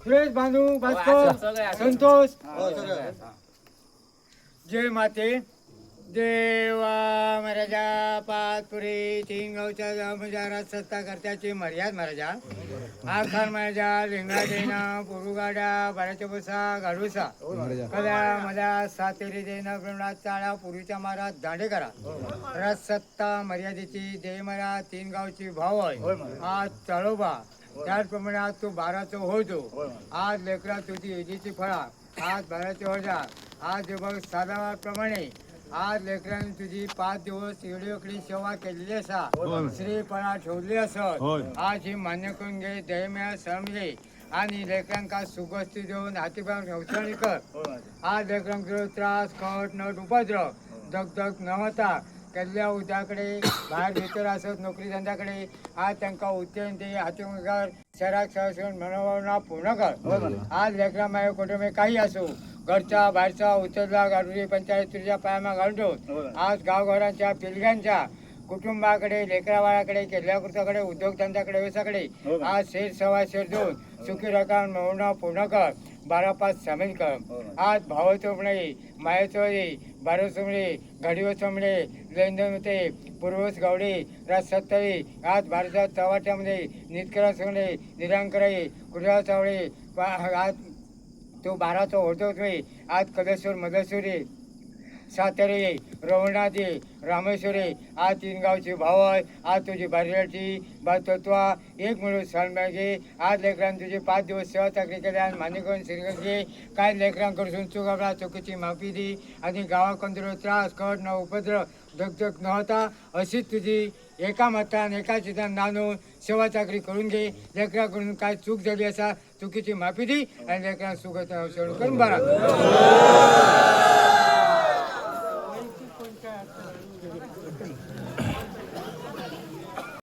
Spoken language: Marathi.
सुरेश भानू भास्कर संतोष जय माते देवा महाराजा पाचपुरी तीन गावच्या म्हणजे सत्ता करत्याची मर्याद महाराजा आखार महाराजा लिंगा देना पुरुगाडा बाराच्या बसा गाडूसा कदा माझ्या सातेरी देना प्रमाणात चाळा पूर्वीच्या महाराज दांडे करा रस सत्ता मर्यादेची देय मला तीन गावची भाव आहे आज चळोबा त्याचप्रमाणे आज तू बाराचं होतो आज लेकरा तुझी इजीची फळा आज बाराची होजा आज बघ साधाप्रमाणे आज लेकरांनी तुझी 5 दिवस एवढी सेवा केलेली असा श्रीपणा ठेवली असत आज ही मान्य करून घे दयमया समजे आणि लेकरांका सुगस्ती देऊन हातीबाग ठेवसणी कर आज लेकरांकडे त्रास खट नट उपद्रव दगदग न होता केल्ल्या उद्याकडे बाहेर भितर असत नोकरी धंद्याकडे आज त्यांना उद्यान दे हातीबाग शहरात सहसण मनोभावना पूर्ण कर आज लेकरा माझ्या कुटुंबे काही असो घरचा बाहेरचा उतरला गाडुरी पंचायत तुझ्या पायामा घालून आज गावघरांच्या पिलग्यांच्या कुटुंबाकडे लेकराबाळाकडे केल्याकृताकडे उद्योगधंद्याकडे व्यवसायाकडे आज शेर सवा शेर देऊन सुखी रकाम मिळवणं पूर्ण कर 12-5 सामील कर आज भाव चोपणे माया चोरी बारो सोमळे घडीव सोमळे लेनदेन होते पूर्वस गावडे राज सत्तरी आज भारतात चव्हाट्यामध्ये नितकरा सोमळे निरांकराई कुर्या चावळे आज तो 12चा होतो आज कलेश्वर मधेश्वरी सातेरी रवणादी रामेश्वरी आज 3 गावची भाव आहे आज तुझी बारीची तत्वा एक मिळून सालमागे आज लेकरांनी तुझी 5 दिवस सेवा चाकरी केली आणि मान्य करून श्रीगंजे काय लेकरांकडून चूक आपला चुकीची माफी दी आणि गावाकडून त्रास कट न उपद्रव दगदग नव्हता अशीच तुझी एका मतान एका चितान नांदून सेवा चाकरी करून घे लेकराकडून काय चूक झाली असा चुकीची माफी दी आणि लेकरांना सुखद सोडून करून बरा